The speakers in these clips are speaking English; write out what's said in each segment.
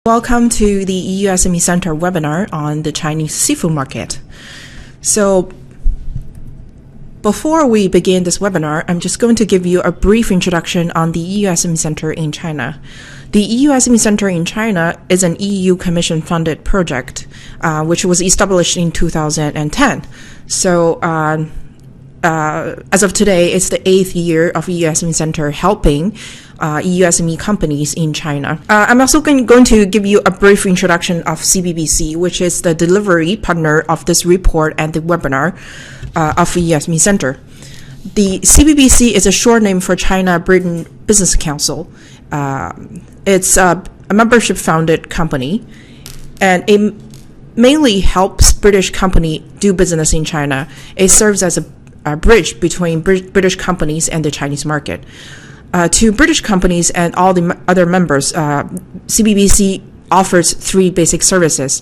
Welcome to the EUSME Center webinar on the Chinese seafood market. So before we begin this webinar, I'm just going to give you a brief introduction on the EUSME Center in China. The EUSME Center in China is an EU Commission-funded project, which was established in 2010. So as of today, it's the 8th year of EUSME Center helping EUSME companies in China. I'm also going to give you a brief introduction of CBBC, which is the delivery partner of this report and the webinar of EUSME Center. The CBBC is a short name for China-Britain Business Council. It's a membership-founded company, and it mainly helps British companies do business in China. It serves as a bridge between British companies and the Chinese market. To British companies and all the other members, CBBC offers three basic services.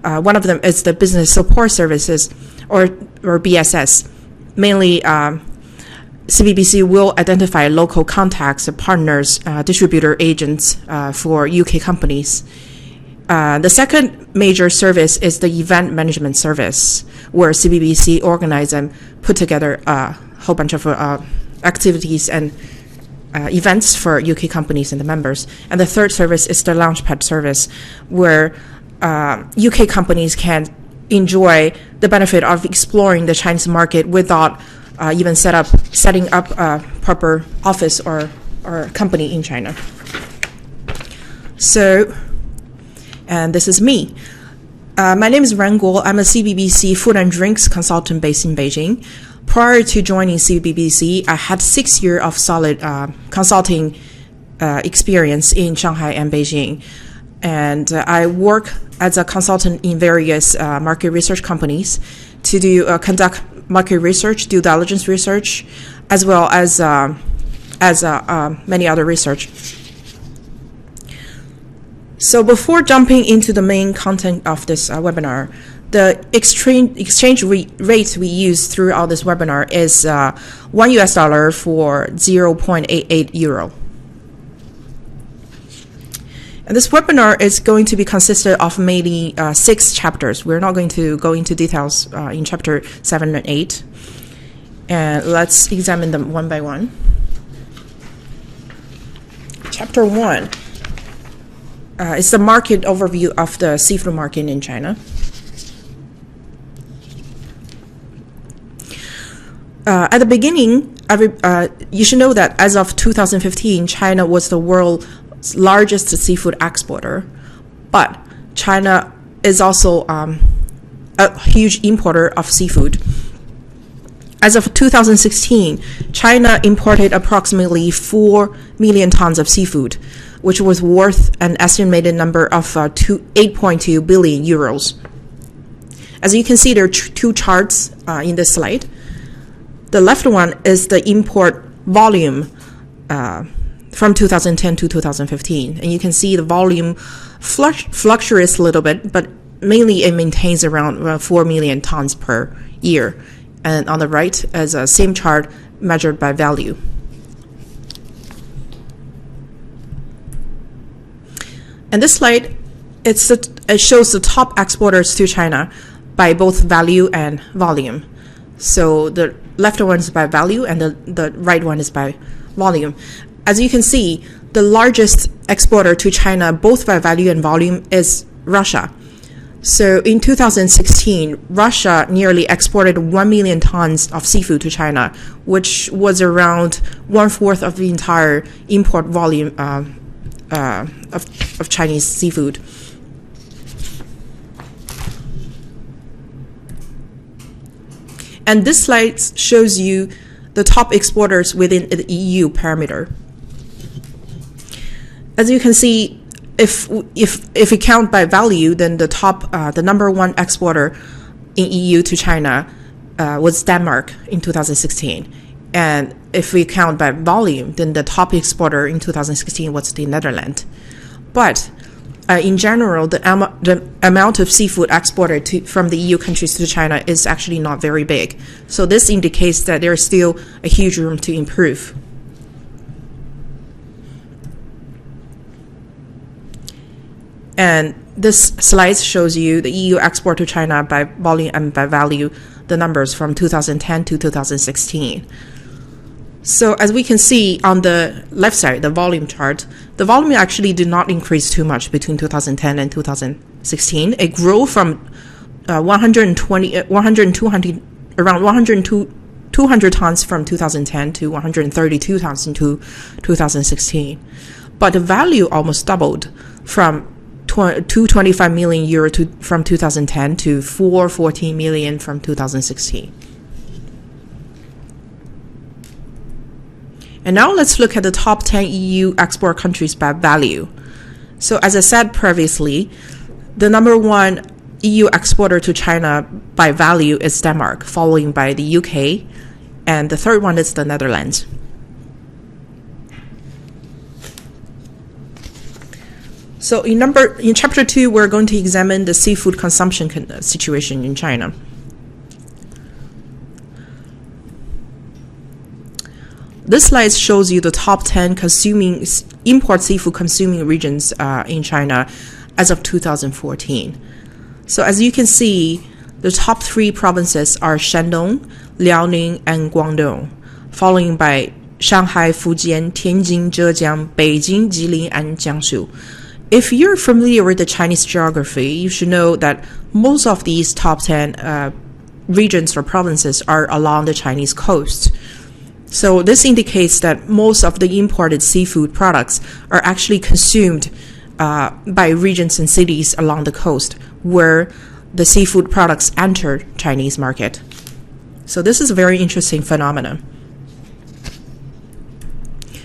One of them is the business support services, or BSS. Mainly, CBBC will identify local contacts, partners, distributor agents for UK companies. The second major service is the event management service, where CBBC organize and put together a whole bunch of activities and events for UK companies and the members. And the third service is the Launchpad service, where UK companies can enjoy the benefit of exploring the Chinese market without even setting up a proper office or company in China. So, and this is me. My name is Ran Guo. I'm a CBBC food and drinks consultant based in Beijing. Prior to joining CBBC, I had 6 years of solid consulting experience in Shanghai and Beijing. And I work as a consultant in various market research companies to conduct market research, due diligence research, as well as many other research. So before jumping into the main content of this webinar, the exchange rate we use throughout this webinar is $1 for 0.88 euro. And this webinar is going to be consisted of mainly 6 chapters. We're not going to go into details in chapter 7 and 8. And let's examine them one by one. Chapter 1 is the market overview of the seafood market in China. At the beginning, you should know that as of 2015, China was the world's largest seafood exporter, but China is also a huge importer of seafood. As of 2016, China imported approximately 4 million tons of seafood, which was worth an estimated number of 8.2 billion euros. As you can see, there are two charts in this slide. The left one is the import volume from 2010 to 2015. And you can see the volume fluctuates a little bit, but mainly it maintains around 4 million tons per year. And on the right is a same chart measured by value. And this slide, it shows the top exporters to China by both value and volume. So the left one is by value and the right one is by volume. As you can see, the largest exporter to China, both by value and volume, is Russia. So in 2016, Russia nearly exported 1 million tons of seafood to China, which was around 1/4 of the entire import volume of Chinese seafood. And this slide shows you the top exporters within the EU parameter. As you can see, if we count by value, then the number one exporter in EU to China was Denmark in 2016. And if we count by volume, then the top exporter in 2016 was the Netherlands. But in general, the amount of seafood exported from the EU countries to China is actually not very big. So this indicates that there is still a huge room to improve. And this slide shows you the EU export to China by volume and by value, the numbers from 2010 to 2016. So as we can see on the left side, the volume chart, the volume actually did not increase too much between 2010 and 2016. It grew from 200 tons from 2010 to 132 tons in 2016. But the value almost doubled from 225 million euro from 2010 to 414 million from 2016. And now let's look at the top 10 EU export countries by value. So as I said previously, the number one EU exporter to China by value is Denmark, following by the UK, and the third one is the Netherlands. So in chapter 2, we're going to examine the seafood consumption situation in China. This slide shows you the top 10 import seafood consuming regions in China as of 2014. So as you can see, the top 3 provinces are Shandong, Liaoning, and Guangdong, following by Shanghai, Fujian, Tianjin, Zhejiang, Beijing, Jilin, and Jiangsu. If you're familiar with the Chinese geography, you should know that most of these top 10 regions or provinces are along the Chinese coast. So this indicates that most of the imported seafood products are actually consumed by regions and cities along the coast where the seafood products enter Chinese market. So this is a very interesting phenomenon.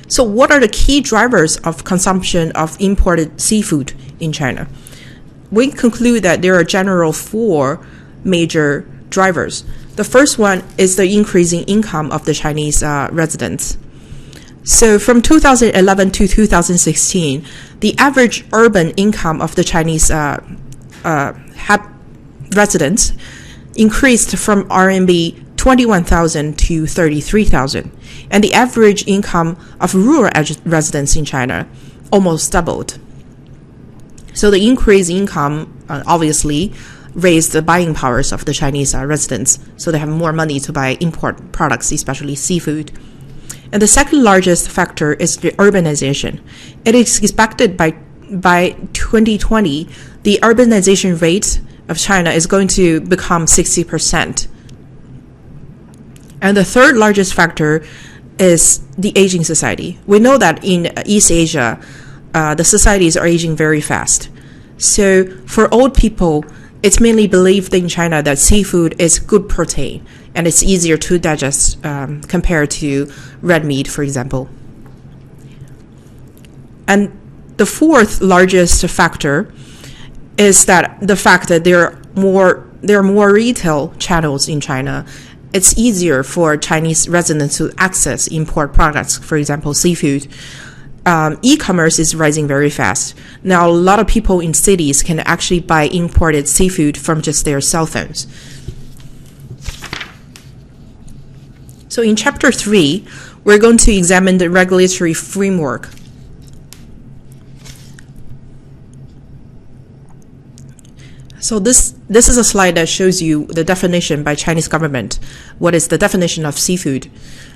So what are the key drivers of consumption of imported seafood in China? We conclude that there are general 4 major drivers. The first one is the increasing income of the Chinese residents. So from 2011 to 2016, the average urban income of the Chinese residents increased from RMB 21,000 to 33,000. And the average income of rural residents in China almost doubled. So the increased income obviously raised the buying powers of the Chinese residents, so they have more money to buy import products, especially seafood. And the second largest factor is the urbanization. It is expected by 2020, the urbanization rate of China is going to become 60%. And the third largest factor is the aging society. We know that in East Asia, the societies are aging very fast. So for old people, it's mainly believed in China that seafood is good protein and it's easier to digest compared to red meat, for example. And the fourth largest factor is that the fact that there are more retail channels in China. It's easier for Chinese residents to access import products, for example, seafood. E-commerce is rising very fast. Now, a lot of people in cities can actually buy imported seafood from just their cell phones. So in chapter 3, we're going to examine the regulatory framework. So this is a slide that shows you the definition by Chinese government. What is the definition of seafood?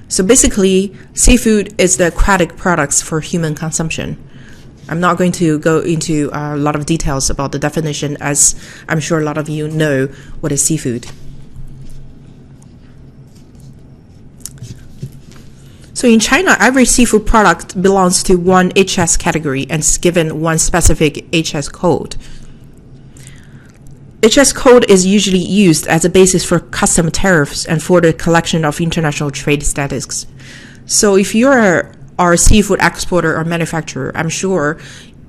So basically, seafood is the aquatic products for human consumption. I'm not going to go into a lot of details about the definition, as I'm sure a lot of you know what is seafood. So in China, every seafood product belongs to one HS category and is given one specific HS code. HS code is usually used as a basis for custom tariffs and for the collection of international trade statistics. So if you're a seafood exporter or manufacturer, I'm sure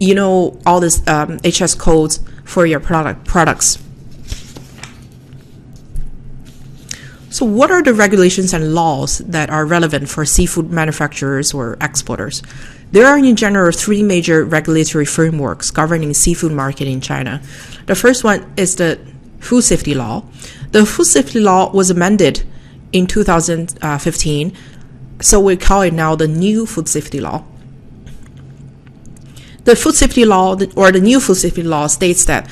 you know all these HS codes for your products. So what are the regulations and laws that are relevant for seafood manufacturers or exporters? There are in general 3 major regulatory frameworks governing seafood market in China. The first one is the Food Safety Law. The Food Safety Law was amended in 2015, so we call it now the New Food Safety Law. the food safety law, or the new food safety law, states that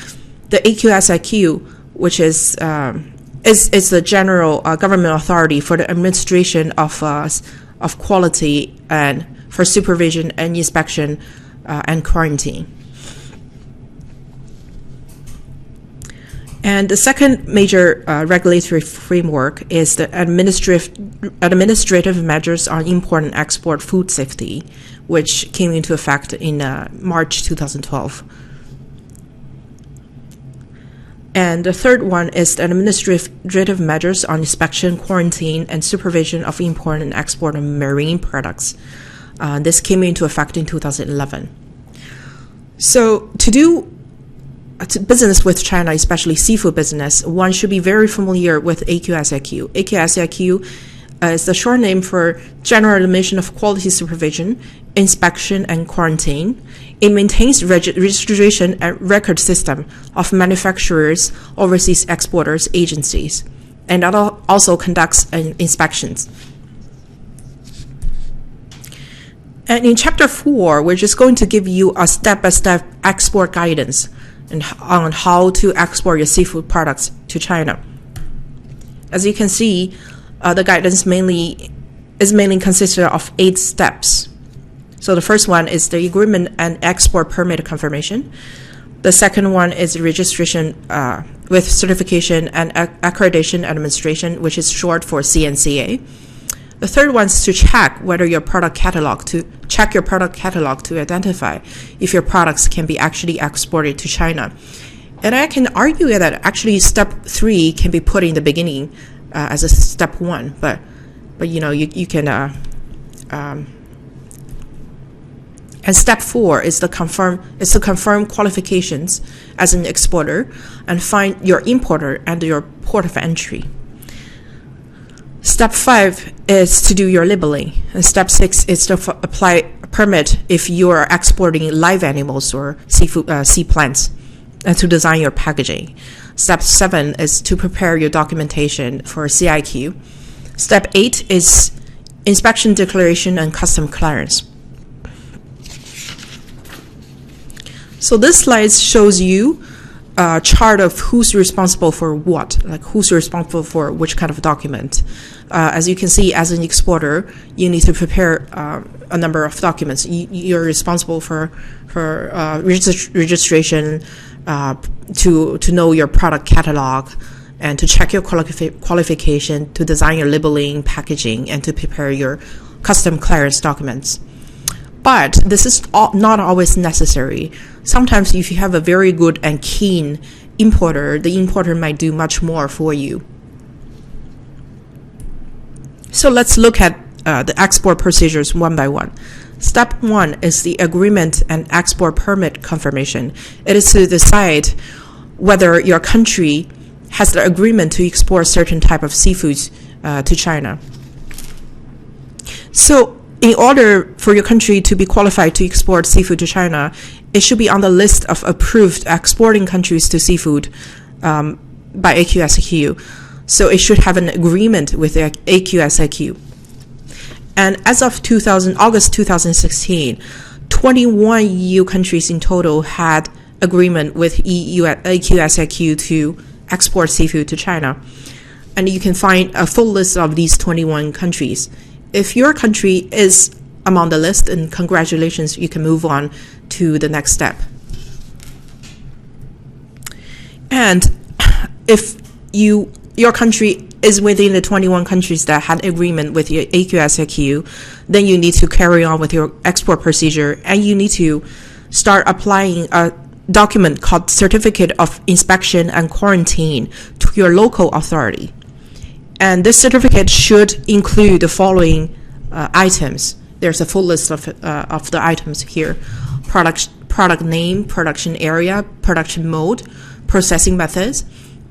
the AQSIQ, which is the general government authority for the administration of quality and for supervision and inspection and quarantine. And the second major regulatory framework is the administrative measures on import and export food safety, which came into effect in March 2012. And the third one is the administrative measures on inspection, quarantine, and supervision of import and export of marine products. This came into effect in 2011. So to do business with China, especially seafood business, one should be very familiar with AQSIQ. AQSIQ is the short name for General Admission of Quality Supervision, Inspection, and Quarantine. It maintains registration and record system of manufacturers, overseas exporters, agencies, and also conducts inspections. And in Chapter 4, we're just going to give you a step-by-step export guidance and on how to export your seafood products to China. As you can see, the guidance is mainly consisted of 8 steps. So the first one is the agreement and export permit confirmation. The second one is registration with certification and accreditation administration, which is short for CNCA. The third one is to check whether your product catalog, to identify if your products can be actually exported to China. And I can argue that actually step 3 can be put in the beginning as a step 1, but you know, you can and step 4 is to confirm qualifications as an exporter and find your importer and your port of entry. Step 5 is to do your labeling, and step 6 is to apply a permit if you are exporting live animals or seafood, sea plants, and to design your packaging. Step 7 is to prepare your documentation for CIQ. Step 8 is inspection declaration and custom clearance. So this slide shows you a chart of who's responsible for what, like who's responsible for which kind of document. As you can see, as an exporter, you need to prepare a number of documents. You're responsible for registration, to know your product catalog, and to check your qualification, to design your labeling, packaging, and to prepare your custom clearance documents. But this is not always necessary. Sometimes if you have a very good and keen importer, the importer might do much more for you. So let's look at the export procedures one by one. Step 1 is the agreement and export permit confirmation. It is to decide whether your country has the agreement to export certain type of seafoods to China. So in order for your country to be qualified to export seafood to China, it should be on the list of approved exporting countries to seafood by AQSIQ. So it should have an agreement with the AQSIQ. And as of August 2016, 21 EU countries in total had agreement with AQSIQ to export seafood to China. And you can find a full list of these 21 countries. If your country is among the list, and congratulations, you can move on to the next step. And if your country is within the 21 countries that had agreement with your AQSIQ, then you need to carry on with your export procedure, and you need to start applying a document called Certificate of Inspection and Quarantine to your local authority. And this certificate should include the following items. There's a full list of the items here: product name, production area, production mode, processing methods,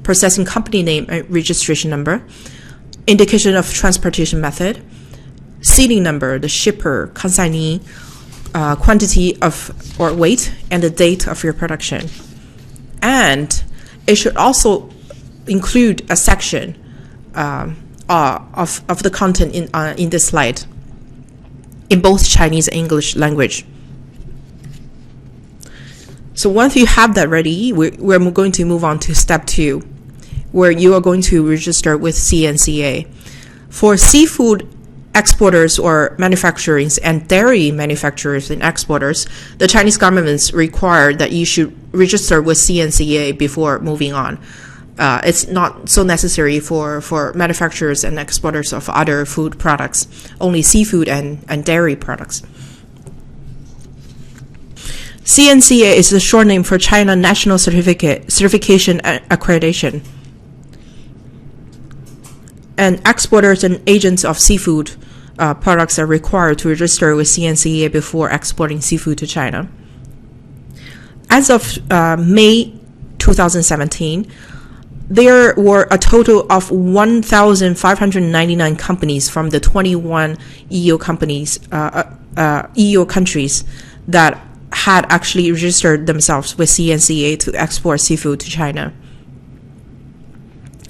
processing company name and registration number, indication of transportation method, seating number, the shipper, consignee, quantity of or weight, and the date of your production. And it should also include a section of the content in this slide in both Chinese and English language. So once you have that ready, we're going to move on to step 2, where you are going to register with CNCA. For seafood exporters or manufacturers and dairy manufacturers and exporters, the Chinese government require that you should register with CNCA before moving on. It's not so necessary for manufacturers and exporters of other food products, only seafood and dairy products. CNCA is the short name for China National Certification Accreditation. And exporters and agents of seafood products are required to register with CNCA before exporting seafood to China. As of May 2017, there were a total of 1,599 companies from the 21 EU countries that had actually registered themselves with CNCA to export seafood to China.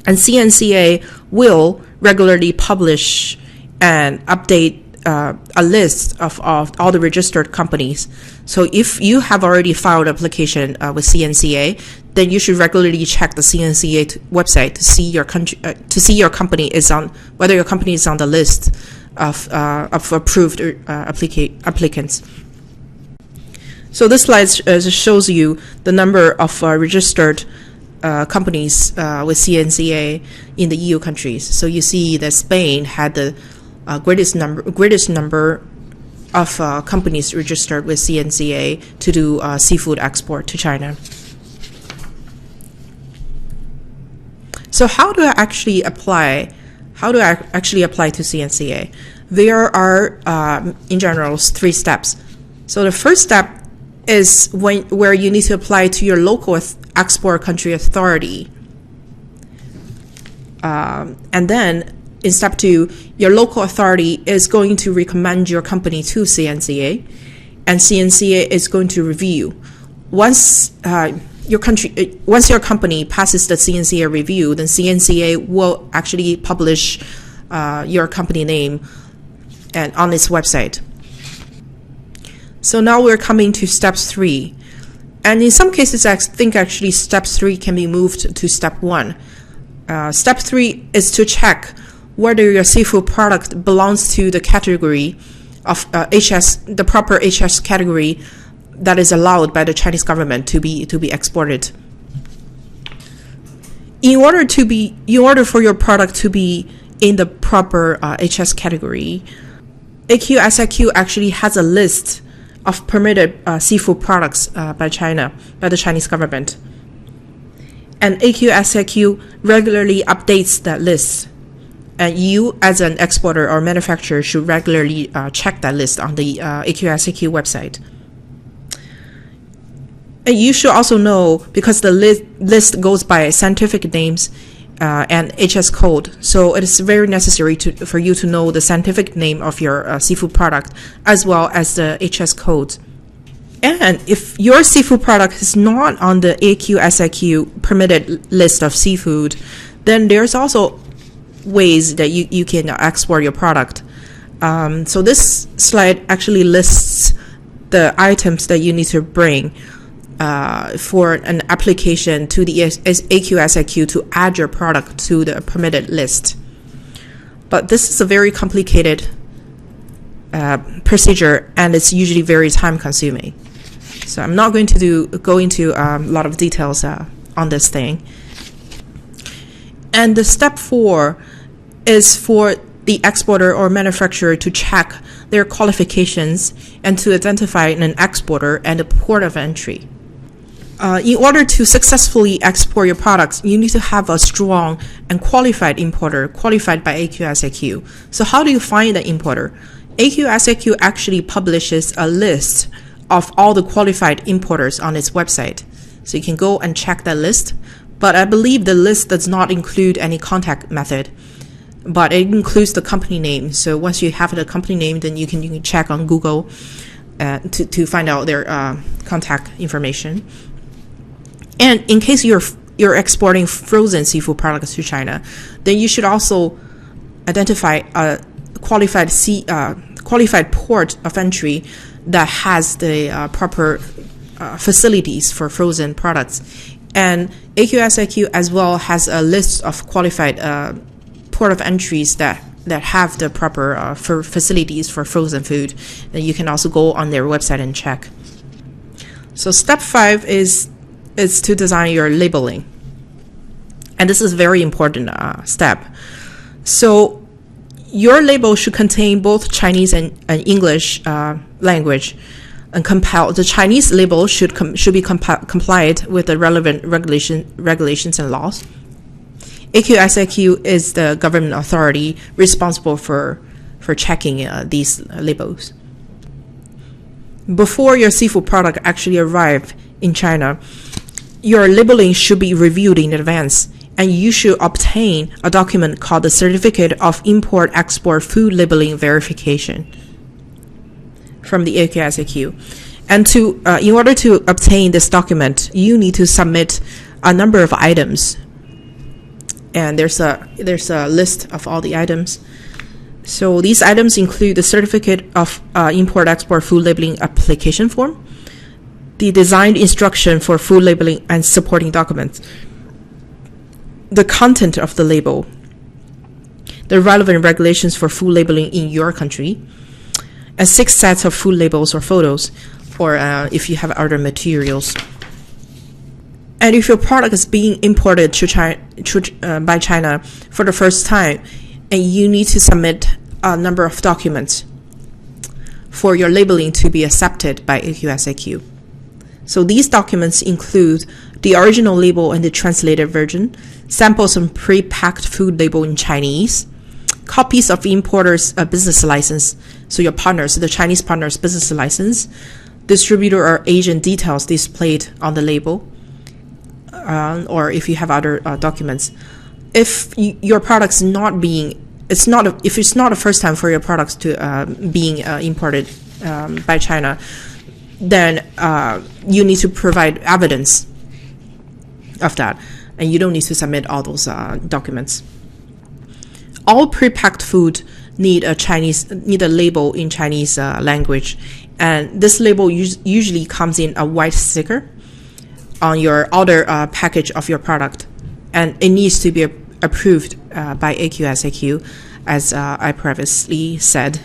And CNCA will regularly publish and update a list of all the registered companies. So if you have already filed an application with CNCA, then you should regularly check the CNCA website to see your company is on, whether your company is on the list of approved applicants. So this slide shows you the number of registered companies with CNCA in the EU countries. So you see that Spain had the greatest number of companies registered with CNCA to do seafood export to China. So how do I actually apply? How do I actually apply to CNCA? There are, in general, 3 steps. So the first step is where you need to apply to your local export country authority. And then in step 2, your local authority is going to recommend your company to CNCA, and CNCA is going to review. Once your company passes the CNCA review, then CNCA will actually publish your company name and on its website. So now we're coming to step 3. And in some cases, I think actually step 3 can be moved to step 1. Step 3 is to check whether your seafood product belongs to the category of the proper HS category that is allowed by the Chinese government to be exported. In order for your product to be in the proper HS category, AQSIQ actually has a list of permitted seafood products by the Chinese government. And AQSIQ regularly updates that list. And you, as an exporter or manufacturer, should regularly check that list on the AQSIQ website. And you should also know, because the list goes by scientific names and HS code, so it is very necessary for you to know the scientific name of your seafood product as well as the HS code. And if your seafood product is not on the AQSIQ permitted list of seafood, then there's also ways that you can export your product. So this slide actually lists the items that you need to bring for an application to the AQSIQ to add your product to the permitted list. But this is a very complicated procedure, and it's usually very time consuming. So I'm not going to go into a lot of details on this thing. And the step 4 is for the exporter or manufacturer to check their qualifications and to identify an exporter and a port of entry. In order to successfully export your products, you need to have a strong and qualified importer, qualified by AQSIQ. So how do you find the importer? AQSIQ actually publishes a list of all the qualified importers on its website. So you can go and check that list. But I believe the list does not include any contact method, but it includes the company name. So once you have the company name, then you can check on Google to find out their contact information. And in case you're exporting frozen seafood products to China, then you should also identify a qualified port of entry that has the proper facilities for frozen products. And AQSIQ as well has a list of qualified port of entries that have the proper for facilities for frozen food. And you can also go on their website and check. So step 5 is to design your labeling. And this is a very important step. So your label should contain both Chinese and English language. And the Chinese label should be compliant with the relevant regulations and laws. AQSIQ is the government authority responsible for checking these labels. Before your seafood product actually arrives in China, your labeling should be reviewed in advance, and you should obtain a document called the Certificate of Import-Export Food Labeling Verification from the AQSIQ. And in order to obtain this document, you need to submit a number of items. And there's a list of all the items. So these items include the Certificate of Import-Export Food Labeling Application Form, the designed instruction for food labeling and supporting documents, the content of the label, the relevant regulations for food labeling in your country, and 6 sets of food labels or photos, or if you have other materials. And if your product is being imported by China for the first time, and you need to submit a number of documents for your labeling to be accepted by AQSIQ. So these documents include the original label and the translated version, samples of pre-packed food label in Chinese, copies of importer's business license, so your partners, the Chinese partner's business license, distributor or agent details displayed on the label, or if you have other documents. If your product's if it's not the first time for your products to being imported by China, then you need to provide evidence of that, and you don't need to submit all those documents. All pre-packed food need a label in Chinese language, and this label usually comes in a white sticker on your outer package of your product, and it needs to be approved by AQSIQ, as I previously said.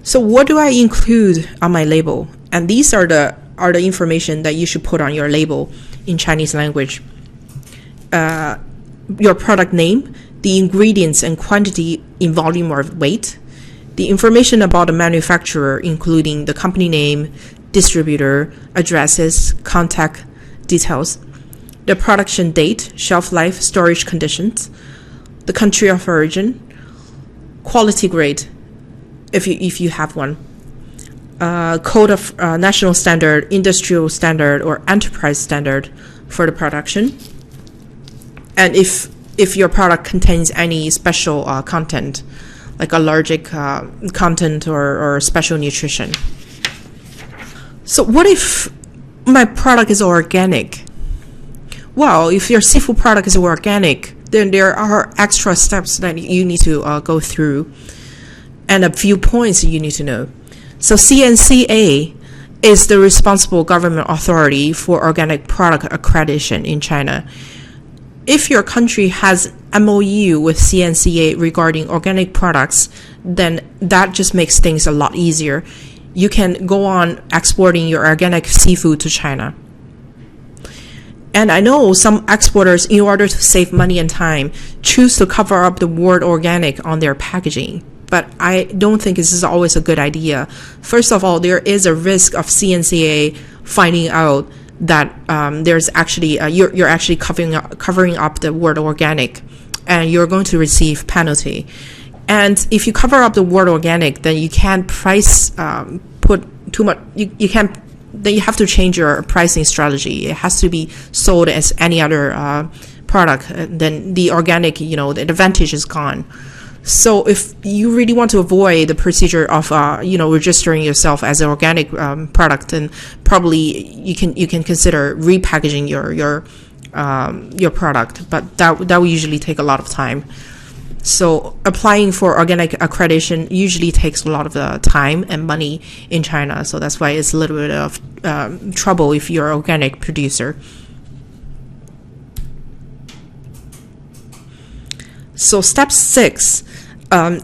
So what do I include on my label? And these are the information that you should put on your label in Chinese language. Your product name, the ingredients and quantity in volume or weight, the information about the manufacturer, including the company name, distributor, addresses, contact details, the production date, shelf life, storage conditions, the country of origin, quality grade, if you have one, code of national standard, industrial standard, or enterprise standard for the production, and if your product contains any special content, like allergic content or special nutrition. So what if my product is organic? Well, if your seafood product is organic, then there are extra steps that you need to go through, and a few points you need to know. So CNCA is the responsible government authority for organic product accreditation in China. If your country has MOU with CNCA regarding organic products, then that just makes things a lot easier. You can go on exporting your organic seafood to China. And I know some exporters, in order to save money and time, choose to cover up the word organic on their packaging. But I don't think this is always a good idea. First of all, there is a risk of CNCA finding out that there's actually you're actually covering up the word organic, and you're going to receive penalty. And if you cover up the word organic, then you can't put too much. You can't. Then you have to change your pricing strategy. It has to be sold as any other product. Then the organic, the advantage is gone. So if you really want to avoid the procedure of registering yourself as an organic product, then probably you can consider repackaging your product, but that will usually take a lot of time. So applying for organic accreditation usually takes a lot of time and money in China. So that's why it's a little bit of trouble if you're an organic producer. So step 6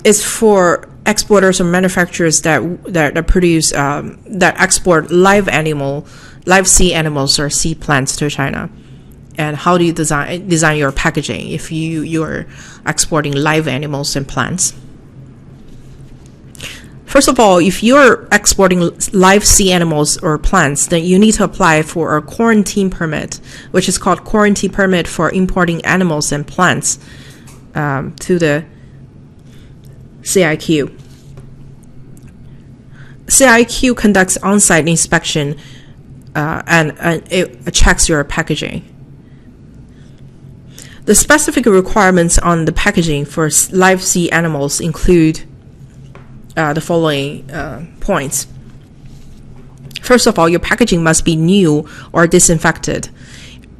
is for exporters or manufacturers that produce that export live sea animals or sea plants to China. And how do you design your packaging if you're exporting live animals and plants? First of all, if you're exporting live sea animals or plants, then you need to apply for a quarantine permit, which is called Quarantine Permit for Importing Animals and Plants, to the CIQ. CIQ conducts on-site inspection and it checks your packaging. The specific requirements on the packaging for live sea animals include the following points. First of all, your packaging must be new or disinfected,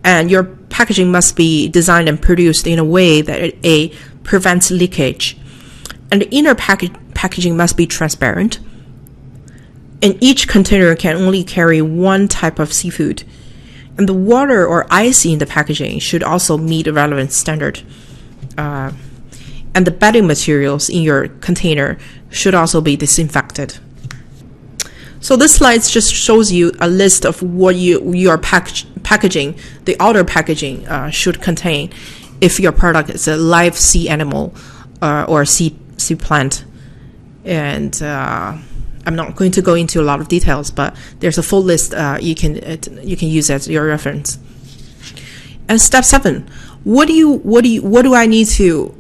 and your packaging must be designed and produced in a way that it prevents leakage. And the inner packaging must be transparent, and each container can only carry one type of seafood. And the water or ice in the packaging should also meet a relevant standard. And the bedding materials in your container should also be disinfected. So this slide just shows you a list of what your packaging, the outer packaging, should contain if your product is a live sea animal or sea plant. And I'm not going to go into a lot of details, but there's a full list you can use as your reference. And step 7, what do I need to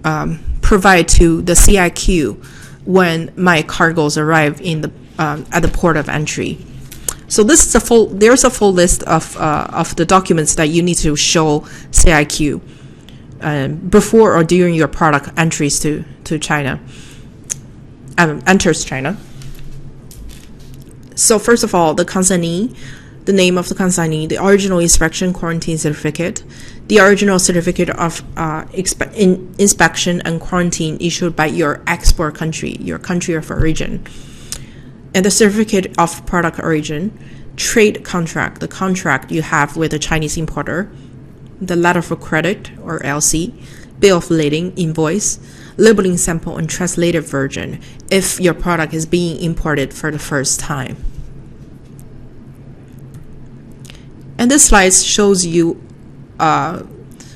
provide to the CIQ when my cargoes arrive in the at the port of entry? So this is there's a full list of the documents that you need to show CIQ before or during your product entries to China, enters China. So first of all, the consignee, the name of the consignee, the original inspection quarantine certificate, the original certificate of inspection and quarantine issued by your export country, your country of origin, and the certificate of product origin, trade contract, the contract you have with a Chinese importer, the letter for credit or LC, bill of lading, invoice, labeling sample, and translated version if your product is being imported for the first time. And this slide shows you a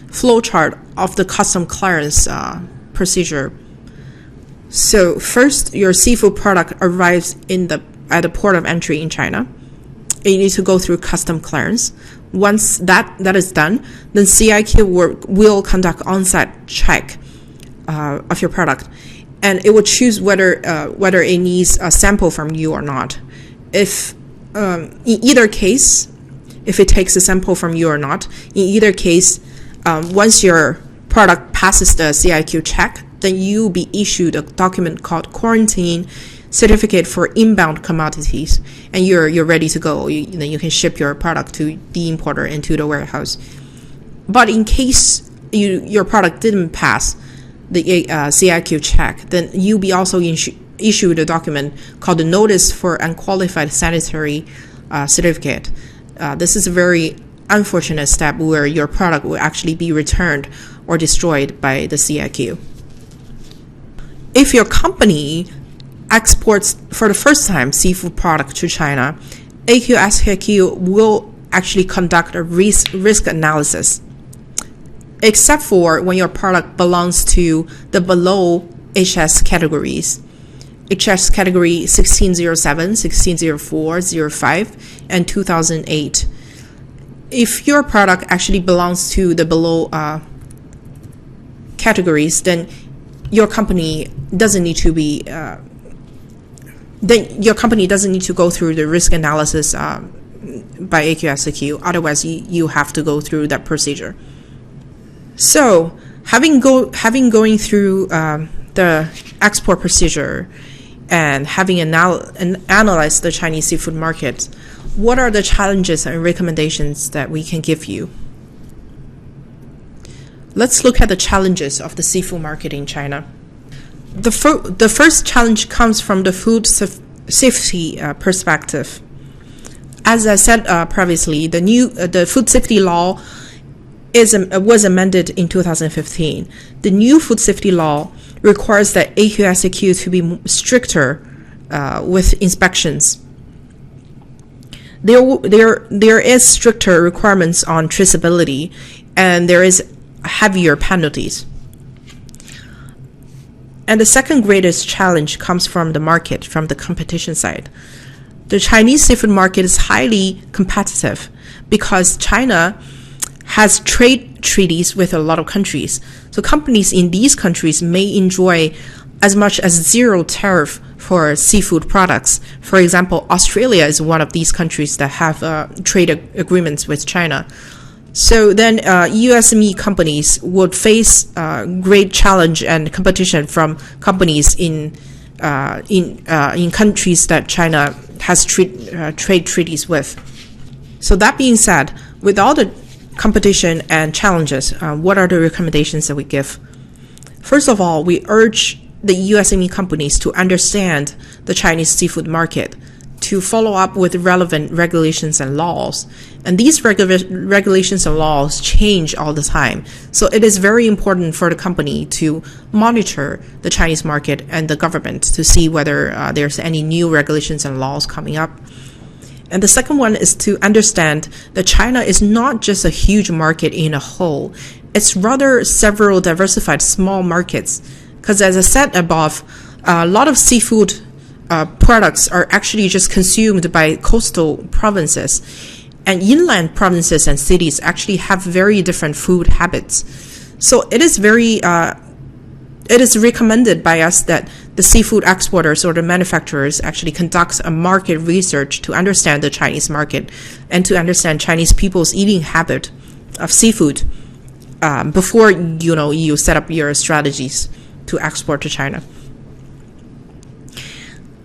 flowchart of the custom clearance procedure. So first, your seafood product arrives at the port of entry in China. You need to go through custom clearance. Once that is done, then CIQ will conduct on-site check of your product, and it will choose whether it needs a sample from you or not. If in either case, if it takes a sample from you or not, in either case, once your product passes the CIQ check, then you'll be issued a document called Quarantine Certificate for Inbound Commodities, and you're ready to go. Then you can ship your product to the importer and to the warehouse. But in case your product didn't pass the CIQ check, then you'll be also issued a document called the Notice for Unqualified Sanitary Certificate. This is a very unfortunate step where your product will actually be returned or destroyed by the CIQ. If your company exports for the first time seafood product to China, AQSIQ will actually conduct a risk analysis, except for when your product belongs to the below HS categories. HS category 1607, 1604, 05, and 2008. If your product actually belongs to the below categories, then your company doesn't need to be go through the risk analysis by AQSIQ. Otherwise, you have to go through that procedure. So, having going through the export procedure and having analyzed the Chinese seafood market, what are the challenges and recommendations that we can give you? Let's look at the challenges of the seafood market in China. The first challenge comes from the food safety perspective. As I said previously, the food safety law was amended in 2015. The new food safety law requires that AQSIQ to be stricter with inspections. There is stricter requirements on traceability, and there is heavier penalties. And the second greatest challenge comes from the market, from the competition side. The Chinese seafood market is highly competitive because China has trade treaties with a lot of countries. So companies in these countries may enjoy as much as zero tariff for seafood products. For example, Australia is one of these countries that have trade agreements with China. So then EUSME companies would face great challenge and competition from companies in countries that China has trade treaties with. So that being said, with all the competition and challenges, what are the recommendations that we give? First of all, we urge the EUSME companies to understand the Chinese seafood market, to follow up with relevant regulations and laws. And these regulations and laws change all the time. So it is very important for the company to monitor the Chinese market and the government to see whether there's any new regulations and laws coming up. And the second one is to understand that China is not just a huge market in a whole. It's rather several diversified small markets. Because as I said above, a lot of seafood products are actually just consumed by coastal provinces, and inland provinces and cities actually have very different food habits. So it is recommended by us that the seafood exporters or the manufacturers actually conduct a market research to understand the Chinese market and to understand Chinese people's eating habit of seafood before you set up your strategies to export to China.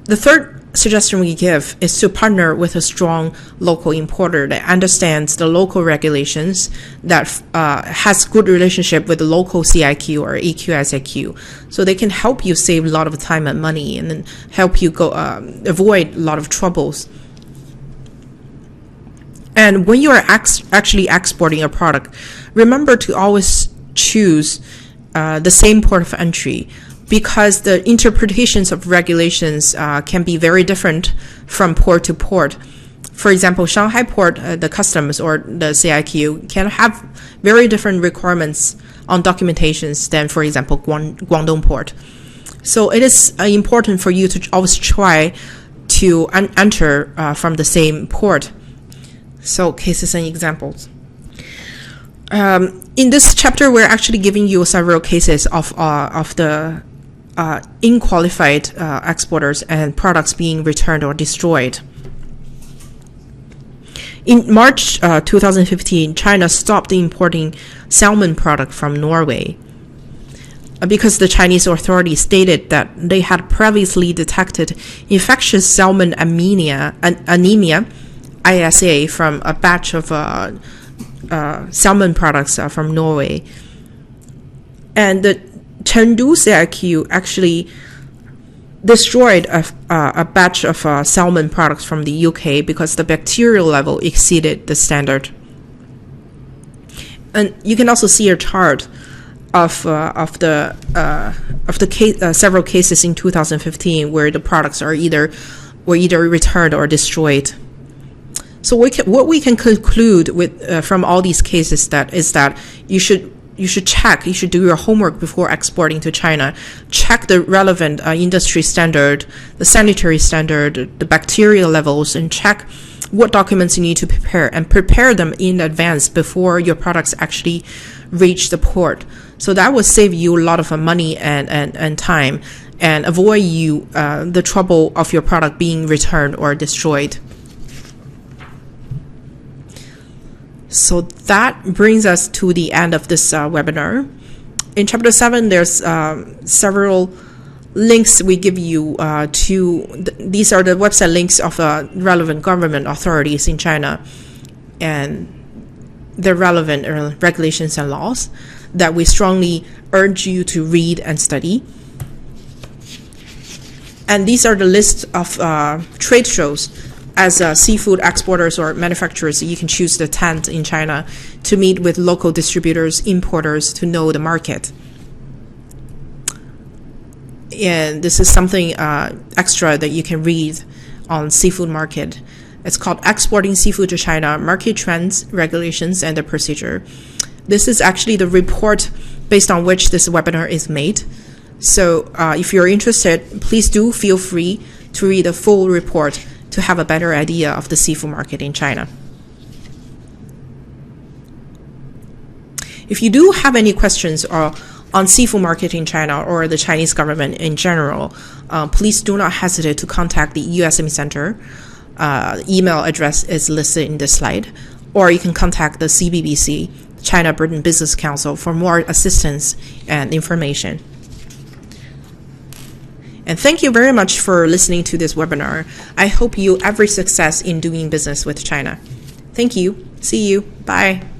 The third suggestion we give is to partner with a strong local importer that understands the local regulations, that has good relationship with the local CIQ or AQSIQ, so they can help you save a lot of time and money and then help you avoid a lot of troubles. And when you are actually exporting a product, remember to always choose the same port of entry, because the interpretations of regulations can be very different from port to port. For example, Shanghai port, the customs or the CIQ can have very different requirements on documentations than, for example, Guangdong port. So it is important for you to always try to enter from the same port. So cases and examples. In this chapter, we're actually giving you several cases of the unqualified exporters and products being returned or destroyed. In March 2015, China stopped importing salmon product from Norway because the Chinese authorities stated that they had previously detected infectious salmon anemia, ISA, from a batch of salmon products from Norway. And the Chengdu CIQ actually destroyed a batch of salmon products from the UK because the bacterial level exceeded the standard. And you can also see a chart of the several cases in 2015 where the products were either returned or destroyed. So what we can conclude with from all these cases is that you should do your homework before exporting to China. Check the relevant industry standard, the sanitary standard, the bacterial levels, and check what documents you need to prepare, and prepare them in advance before your products actually reach the port. So that will save you a lot of money and time, and avoid you the trouble of your product being returned or destroyed. So that brings us to the end of this webinar. In Chapter 7, there's several links we give you these are the website links of relevant government authorities in China and the relevant regulations and laws that we strongly urge you to read and study. And these are the list of trade shows as seafood exporters or manufacturers. You can choose the tent in China to meet with local distributors, importers, to know the market. And this is something extra that you can read on seafood market. It's called Exporting Seafood to China, Market Trends, Regulations, and the Procedure. This is actually the report based on which this webinar is made. So if you're interested, please do feel free to read the full report to have a better idea of the seafood market in China. If you do have any questions on seafood market in China or the Chinese government in general, please do not hesitate to contact the EUSME Center. Email address is listed in this slide, or you can contact the CBBC, China Britain Business Council, for more assistance and information. And thank you very much for listening to this webinar. I hope you every success in doing business with China. Thank you. See you. Bye.